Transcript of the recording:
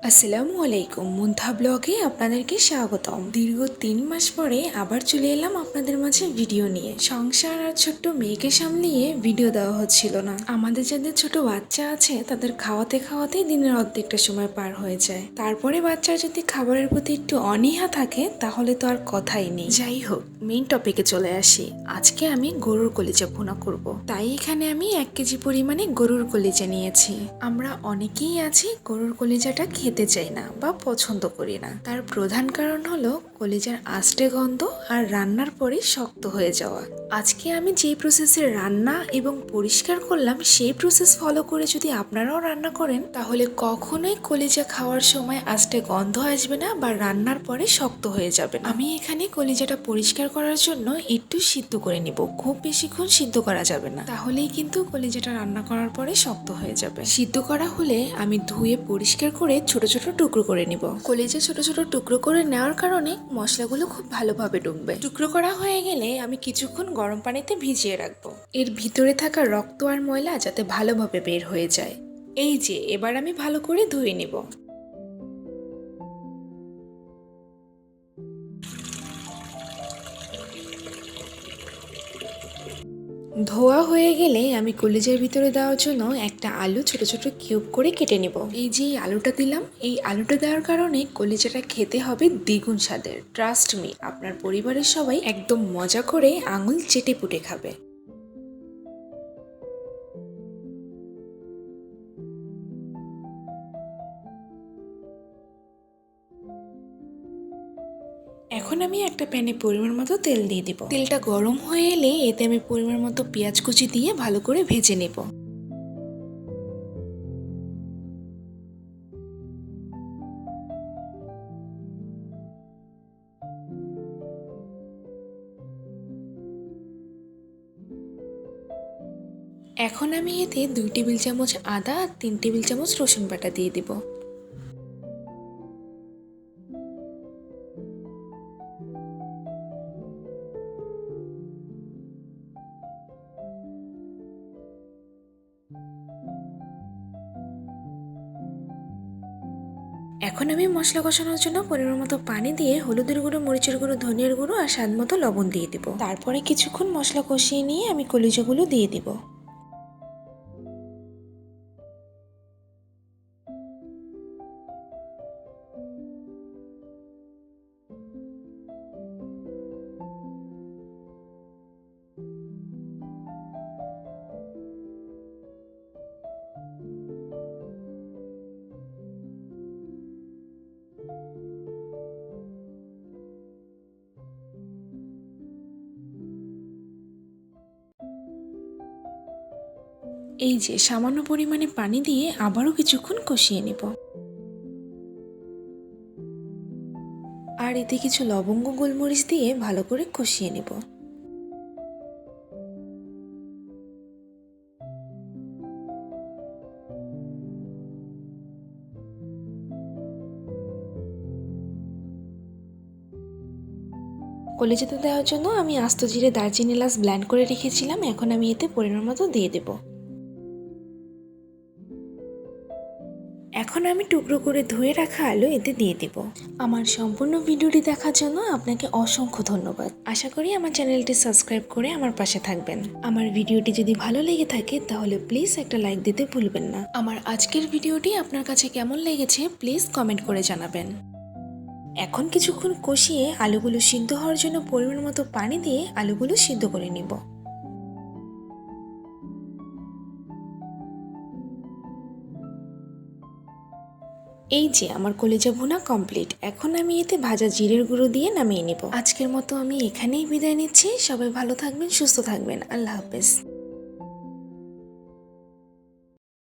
আসসালামু আলাইকুম, মুন্থা ব্লগে আপনাদেরকে স্বাগতম। দীর্ঘ 3 মাস পরে আবার চলে এলাম আপনাদের মাঝে ভিডিও নিয়ে। সংসার আর ছোট্ট মেয়েকে সামলিয়ে ভিডিও দেওয়া হচ্ছিল না। আমাদের যাদের ছোট বাচ্চা আছে তাদের খাওয়াতে খাওয়াতেই দিনের অর্ধেকটা সময় পার হয়ে যায়। তারপরে বাচ্চার যদি খাবারের প্রতি একটু অনীহা থাকে তাহলে তো আর কথাই নেই। যাই হোক, মেইন টপিকে চলে আসি। আজকে আমি গরুর কলিজা ভুনা করব। তাই এখানে আমি 1 কেজি পরিমাণে গরুর কলিজা নিয়েছি। আমরা অনেকেই আছি গরুর কলিজাটা খেতে চাই না বা পছন্দ করি না। তার প্রধান কারণ হলো কলিজার আষ্টে গন্ধ আর রান্নার পরে শক্ত হয়ে যাওয়া। আজকে আমি যে প্রসেসে রান্না এবং পরিষ্কার করলাম সেই প্রসেস ফলো করে যদি আপনারাও রান্না করেন তাহলে কখনোই কলিজা খাওয়ার সময় আষ্টে গন্ধ আসবে না বা রান্নার পরে শক্ত হয়ে যাবে না। আমি এখানে কলিজাটা পরিষ্কার করার জন্য একটু সিদ্ধ করে নিব। খুব বেশিক্ষণ সিদ্ধ করা যাবে না, তাহলেই কিন্তু কলিজাটা রান্না করার পরে শক্ত হয়ে যাবে। সিদ্ধ করা হলে আমি ধুয়ে পরিষ্কার করে ছোট ছোট টুকরো করে নিব। কলিজা ছোট ছোট টুকরো করে নেওয়ার কারণে মশলাগুলো খুব ভালোভাবে ঢুকবে। টুকরো করা হয়ে গেলে আমি কিছুক্ষণ গরম পানিতে ভিজিয়ে রাখবো, এর ভিতরে থাকা রক্ত আর ময়লা যাতে ভালোভাবে বের হয়ে যায়। এই যে এবার আমি ভালো করে ধুয়ে নিব। ধোয়া হয়ে গেলে আমি কলিজার ভিতরে দেওয়ার জন্য একটা আলু ছোট ছোট কিউব করে কেটে নেব। এই যে আলুটা দিলাম, এই আলুটা দেওয়ার কারণে কলিজাটা খেতে হবে দ্বিগুণ স্বাদের। ট্রাস্ট মি, আপনার পরিবারের সবাই একদম মজা করে আঙুল চেটে পুটে খাবে। এখন আমি একটা প্যানে পরিমাণ মতো তেল দিয়ে দিব। তেলটা গরম হয়ে এলে এতে আমি পরিমাণ মতো পেঁয়াজ কুচি দিয়ে ভালো করে ভেজে নেব। এখন আমি এতে 2 টেবিল চামচ আদা আর 3 টেবিল চামচ রসুন বাটা দিয়ে দিব। এখন আমি মশলা কষানোর জন্য পরিমাণ মতো পানি দিয়ে হলুদের গুঁড়ো, মরিচের গুঁড়ো, ধনিয়ার গুঁড়ো আর স্বাদ মতো লবণ দিয়ে দিব। তারপরে কিছুক্ষণ মশলা কষিয়ে নিয়ে আমি কলিজাগুলো দিয়ে দিব। এই যে সামান্য পরিমাণে পানি দিয়ে আবারও কিছুক্ষণ কষিয়ে নেব। আর এতে কিছু লবঙ্গ, গোলমরিচ দিয়ে ভালো করে কষিয়ে নেব। কলিজাতে দেওয়ার জন্য আমি আস্ত জিরে, দারচিনি, এলাচ ব্লেন্ড করে রেখেছিলাম। এখন আমি এতে পরিমাণ মতো দিয়ে দেব। এখন আমি টুকরো করে ধুয়ে রাখা আলু এতে দিয়ে দেব। আমার সম্পূর্ণ ভিডিওটি দেখার জন্য আপনাকে অসংখ্য ধন্যবাদ। আশা করি আমার চ্যানেলটি সাবস্ক্রাইব করে আমার পাশে থাকবেন। আমার ভিডিওটি যদি ভালো লেগে থাকে তাহলে প্লিজ একটা লাইক দিতে ভুলবেন না। আমার আজকের ভিডিওটি আপনার কাছে কেমন লেগেছে প্লিজ কমেন্ট করে জানাবেন। এখন কিছুক্ষণ কষিয়ে আলুগুলো সিদ্ধ হওয়ার জন্য পরিমাণ মতো পানি দিয়ে আলুগুলো সিদ্ধ করে নিব। এই যে আমার কলিজা ভুনা কমপ্লিট। এখন আমি এতে ভাজা জিরের গুঁড়ো দিয়ে নামিয়ে নেব। আজকের মতো আমি এখানেই বিদায় নিচ্ছি। সবাই ভালো থাকবেন, সুস্থ থাকবেন। আল্লাহ হাফেজ।